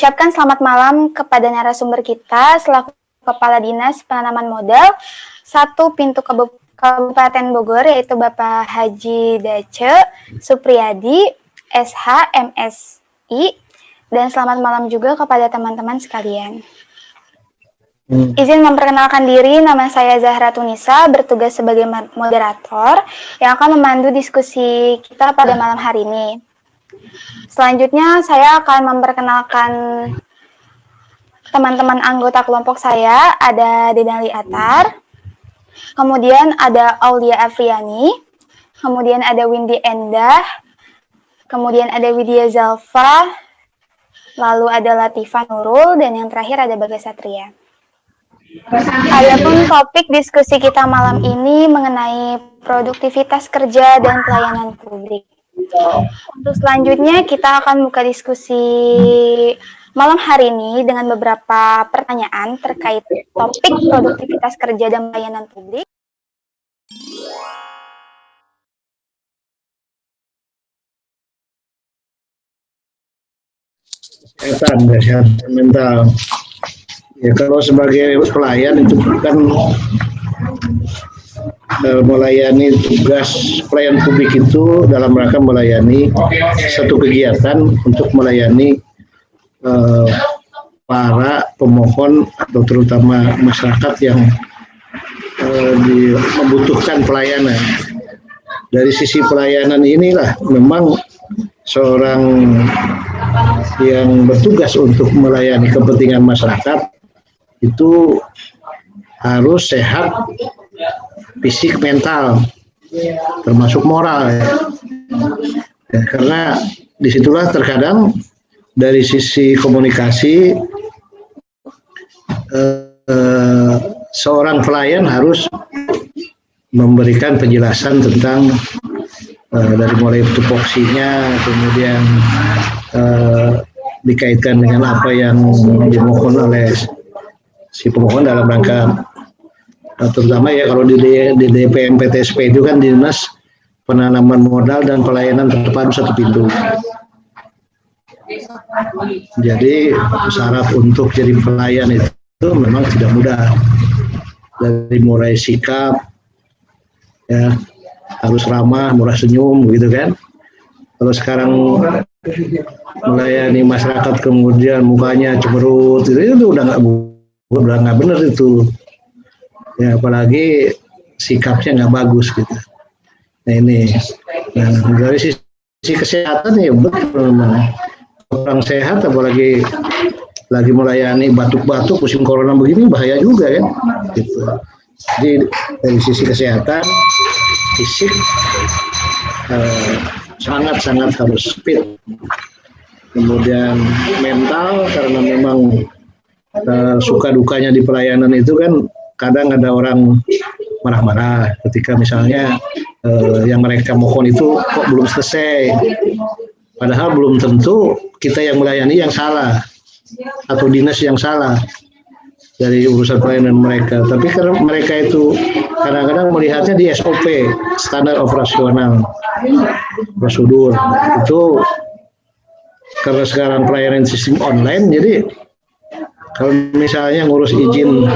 ucapkan selamat malam kepada narasumber kita selaku Kepala Dinas Penanaman Modal 1 Pintu Kabupaten Bogor, yaitu Bapak Haji Dace Supriyadi, SH, MSI, dan selamat malam juga kepada teman-teman sekalian. Izin memperkenalkan diri, nama saya Zahra Tunisa, bertugas sebagai moderator yang akan memandu diskusi kita pada malam hari ini. Selanjutnya saya akan memperkenalkan teman-teman anggota kelompok saya, ada Denali Atar, kemudian ada Aulia Afriani, kemudian ada Windy Endah, kemudian ada Widya Zalfa, lalu ada Latifah Nurul, dan yang terakhir ada Bagas Satria. Adapun topik diskusi kita malam ini mengenai produktivitas kerja dan pelayanan publik. Untuk selanjutnya kita akan buka diskusi malam hari ini dengan beberapa pertanyaan terkait topik produktivitas kerja dan pelayanan publik. Kesehatan mental. Ya, kalau sebagai pelayan itu kan melayani tugas pelayan publik itu dalam rangka melayani satu kegiatan untuk melayani para pemohon atau terutama masyarakat yang membutuhkan pelayanan. Dari sisi pelayanan inilah memang seorang yang bertugas untuk melayani kepentingan masyarakat itu harus sehat fisik, mental, termasuk moral ya, karena disitulah terkadang dari sisi komunikasi seorang pelayan harus memberikan penjelasan tentang dari mulai tupoksinya, kemudian dikaitkan dengan apa yang dimohon oleh si pemohon dalam rangka terutama ya kalau di DPMPTSP itu kan Dinas Penanaman Modal dan Pelayanan Terpadu Satu Pintu. Jadi syarat untuk jadi pelayan itu memang tidak mudah. Dari mulai sikap, ya harus ramah, murah senyum, gitu kan. Kalau sekarang melayani masyarakat kemudian mukanya cemberut, itu udah nggak benar itu. Ya, apalagi sikapnya nggak bagus gitu. Nah ini, dari sisi kesehatan ya betul memang. Orang sehat apalagi lagi melayani batuk-batuk musim corona begini bahaya juga kan. Gitu. Jadi dari sisi kesehatan fisik sangat-sangat harus fit. Kemudian mental karena memang suka dukanya di pelayanan itu kan kadang ada orang marah-marah ketika misalnya yang mereka mohon itu kok belum selesai, padahal belum tentu kita yang melayani yang salah atau dinas yang salah dari urusan pelayanan mereka, tapi karena mereka itu kadang-kadang melihatnya di SOP, standar operasional prosedur itu, karena sekarang pelayanan sistem online, jadi kalau misalnya ngurus izin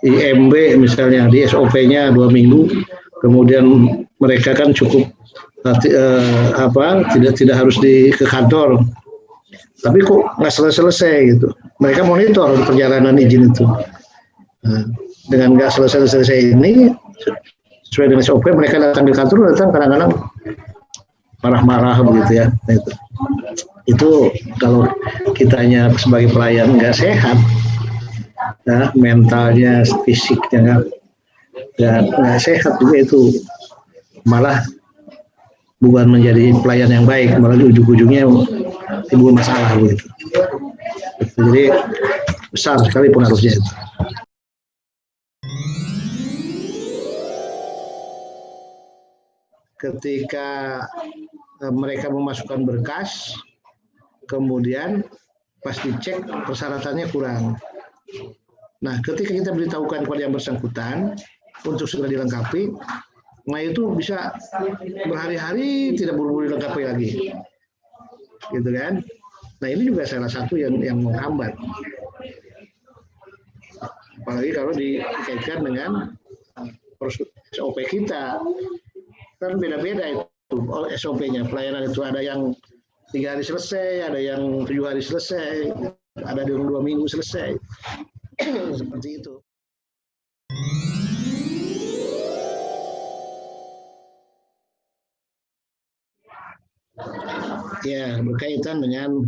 IMB misalnya di SOP-nya 2 minggu, kemudian mereka kan cukup tidak harus ke kantor, tapi kok nggak selesai gitu. Mereka monitor perjalanan izin itu. Nah, dengan nggak selesai ini sesuai dengan SOP, mereka datang ke kantor, kadang-kadang marah-marah begitu ya. Nah, itu kalau kitanya sebagai pelayan nggak sehat, ya, mentalnya, fisiknya nggak sehat juga, itu malah bukan menjadi pelayan yang baik, malah ujung-ujungnya timbul masalah begitu. Jadi besar sekali pengaruhnya itu. Ketika mereka memasukkan berkas, kemudian pas dicek persyaratannya kurang. Nah, ketika kita beritahukan kepada yang bersangkutan untuk segera dilengkapi, nah itu bisa berhari-hari tidak buru-buru dilengkapi lagi, gitu kan? Nah ini juga salah satu yang menghambat. Apalagi kalau dikaitkan dengan SOP kita, kan beda-beda itu SOP-nya. Pelayanan itu ada yang 3 hari selesai, ada yang 7 hari selesai, ada yang 2 minggu selesai. Seperti itu. Ya, berkaitan dengan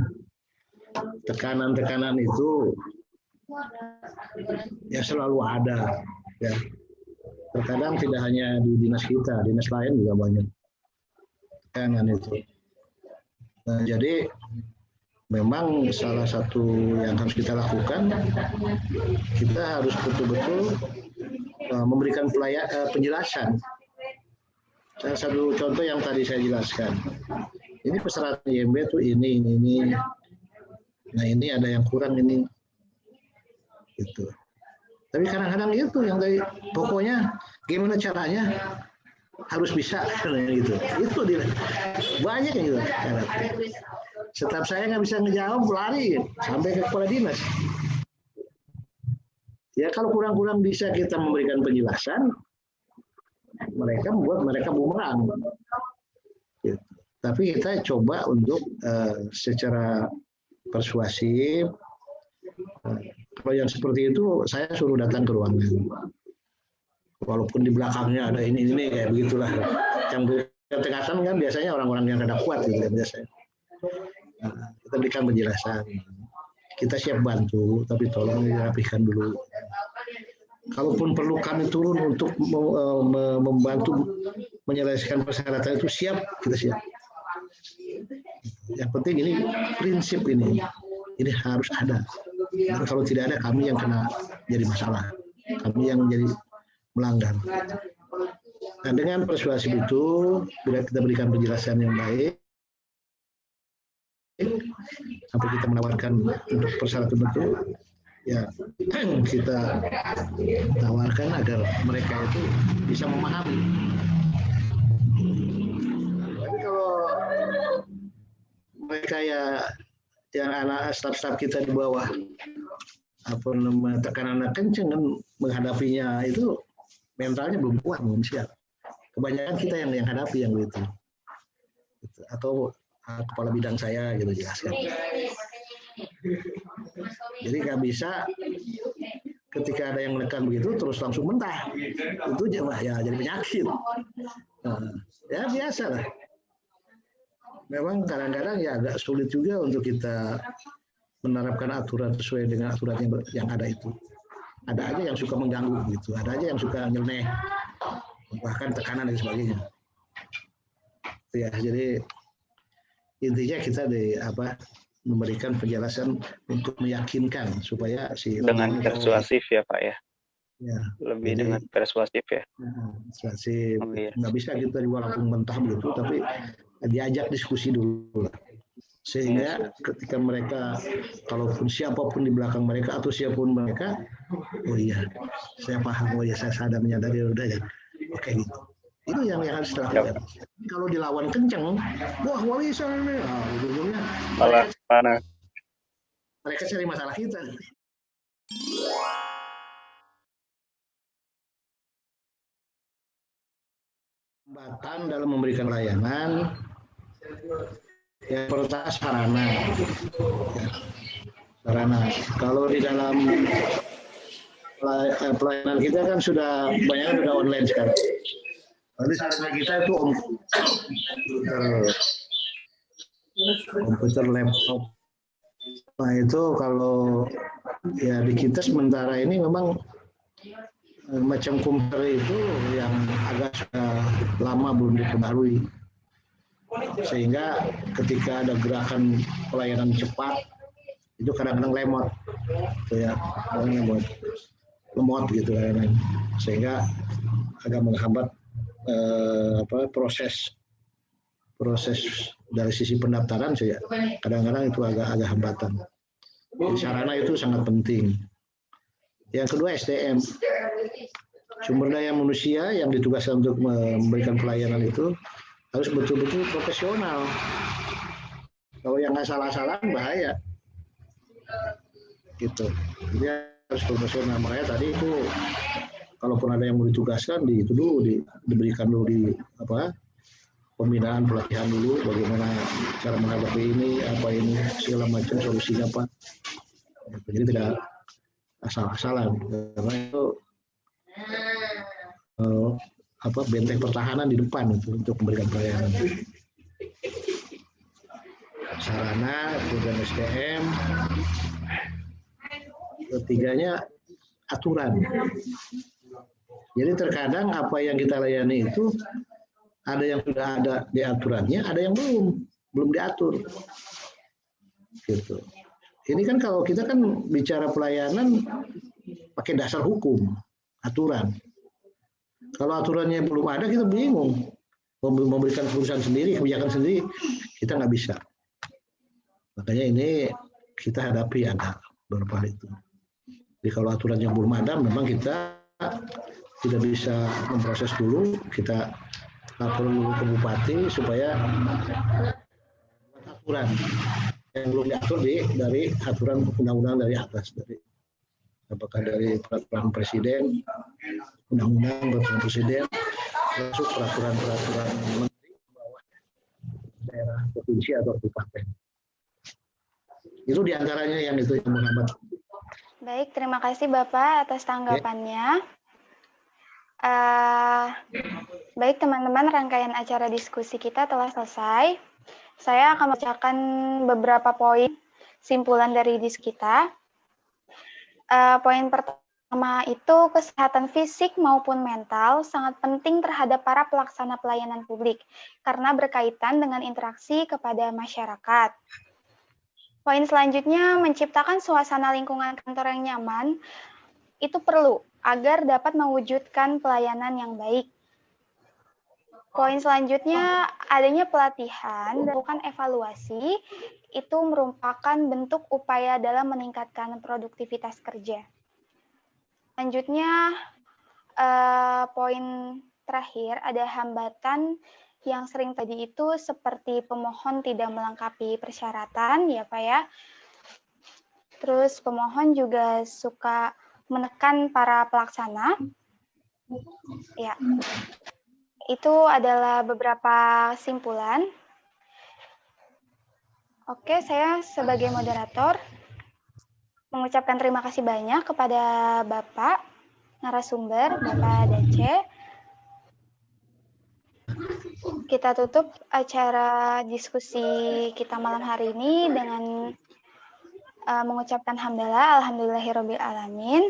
tekanan-tekanan itu ya selalu ada. Ya. Terkadang tidak hanya di dinas kita, dinas lain juga banyak tekanan itu. Nah, jadi memang salah satu yang harus kita lakukan, kita harus betul-betul memberikan penjelasan. Salah satu contoh yang tadi saya jelaskan, ini persyaratan IMB itu ini. Nah ini ada yang kurang ini, gitu. Tapi kadang-kadang itu yang tadi, pokoknya gimana caranya harus bisa, gitu. Itu banyak yang gitu. Setiap saya nggak bisa ngejawab, lari sampai ke kepala dinas. Ya kalau kurang-kurang bisa kita memberikan penjelasan, mereka membuat mereka bumerang. Gitu. Tapi kita coba untuk secara persuasif. Kalau yang seperti itu, saya suruh datang ke ruangan. Walaupun di belakangnya ada ini kayak begitulah. Yang berkaitan kan biasanya orang-orang yang rada kuat gitu biasanya. Nah, kita berikan penjelasan. Kita siap bantu, tapi tolong dirapikan dulu. Kalaupun perlu kami turun untuk membantu menyelesaikan persyaratan itu siap, kita siap. Yang penting ini prinsip ini harus ada. Dan kalau tidak ada, kami yang kena jadi masalah, kami yang jadi melanggar. Nah dengan persuasif itu, bila kita berikan penjelasan yang baik, sampai kita menawarkan untuk persyaratan itu, ya kita tawarkan agar mereka itu bisa memahami. Tapi kalau mereka ya yang anak staf-staf kita di bawah tekanan kenceng kan menghadapinya itu mentalnya belum kuat, belum siap. Kebanyakan kita yang hadapi yang begitu. Atau kepala bidang saya gitu jelaskan. Jadi nggak bisa ketika ada yang menekan begitu terus langsung mentah. Itu ya jadi penyakit. Nah, ya biasa lah. Memang kadang-kadang ya agak sulit juga untuk kita menerapkan aturan sesuai dengan aturan yang ada itu. Ada aja yang suka mengganggu gitu, ada aja yang suka nyeleneh, bahkan tekanan dan sebagainya. Ya, jadi intinya kita memberikan penjelasan untuk meyakinkan supaya dengan persuasif ya Pak ya. Ya, lebih jadi, dengan persuasif ya. Persuasif. Nggak bisa kita walaupun mentah begitu, tapi diajak diskusi dulu lah. Sehingga ketika mereka, kalaupun siapapun di belakang mereka atau siapapun mereka, oh iya, saya paham, oh iya saya sadar menyadari udah ya, oke gitu. Itu yang harus dilakukan. Kalau dilawan kenceng, wah warisan nih, ujung-ujungnya malah panas. Mereka cari masalah kita. Hambatan dalam memberikan layanan, yang pertama sarana. Kalau di dalam pelayanan kita kan sudah banyak online sekarang. Nanti sarana kita itu komputer, laptop. Nah itu kalau ya di kita sementara ini memang macam komputer itu yang agak sudah lama belum diperbarui. Sehingga ketika ada gerakan pelayanan cepat itu kadang-kadang lemot, ya, lemot gitu kadang-kadang. Sehingga agak menghambat proses dari sisi pendaftaran saya kadang-kadang itu agak hambatan. Jadi sarana itu sangat penting. Yang kedua SDM, sumber daya manusia yang ditugaskan untuk memberikan pelayanan itu harus betul-betul profesional. Kalau yang asal-asalan bahaya. Gitu. Jadi harus profesional. Makanya tadi itu kalaupun ada yang mau ditugaskan itu dulu diberikan dulu pembinaan pelatihan dulu bagaimana cara menghadapi ini segala macam solusinya apa. Jadi tidak asal-asalan karena itu benteng pertahanan di depan untuk memberikan pelayanan. Sarana, kemudian SDM, ketiganya aturan. Jadi terkadang apa yang kita layani itu ada yang sudah ada di aturannya, ada yang belum diatur. Gitu. Ini kan kalau kita kan bicara pelayanan pakai dasar hukum, aturan. Kalau aturannya belum ada kita bingung. Memberikan keputusan sendiri, kebijakan sendiri, kita nggak bisa. Makanya ini kita hadapi ada beberapa hal itu. Jadi kalau aturan yang belum ada, memang kita tidak bisa memproses dulu, kita lapor dulu ke bupati supaya aturan yang belum diatur dari aturan undang-undang dari atas, apakah dari peraturan presiden, undang-undang peraturan presiden, masuk peraturan menteri bawah daerah provinsi atau kabupaten. Itu diantaranya yang menghambat. Baik, terima kasih Bapak atas tanggapannya. Baik teman-teman, rangkaian acara diskusi kita telah selesai. Saya akan membacakan beberapa poin simpulan dari diskusi kita. Poin pertama itu kesehatan fisik maupun mental sangat penting terhadap para pelaksana pelayanan publik karena berkaitan dengan interaksi kepada masyarakat. Poin selanjutnya, menciptakan suasana lingkungan kantor yang nyaman itu perlu agar dapat mewujudkan pelayanan yang baik. Poin selanjutnya, adanya pelatihan dan melakukan evaluasi itu merupakan bentuk upaya dalam meningkatkan produktivitas kerja. Selanjutnya, poin terakhir, ada hambatan yang sering tadi itu seperti pemohon tidak melengkapi persyaratan, ya Pak ya. Terus pemohon juga suka menekan para pelaksana. Ya, itu adalah beberapa simpulan. Oke, saya sebagai moderator mengucapkan terima kasih banyak kepada Bapak narasumber, Bapak Dace. Kita tutup acara diskusi kita malam hari ini dengan mengucapkan hamdalah, alhamdulillahirabbil alamin.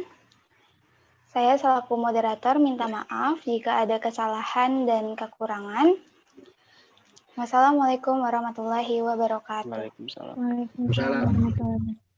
Saya selaku moderator minta maaf jika ada kesalahan dan kekurangan. Wassalamualaikum warahmatullahi wabarakatuh. Waalaikumsalam. Waalaikumsalam warahmatullahi wabarakatuh.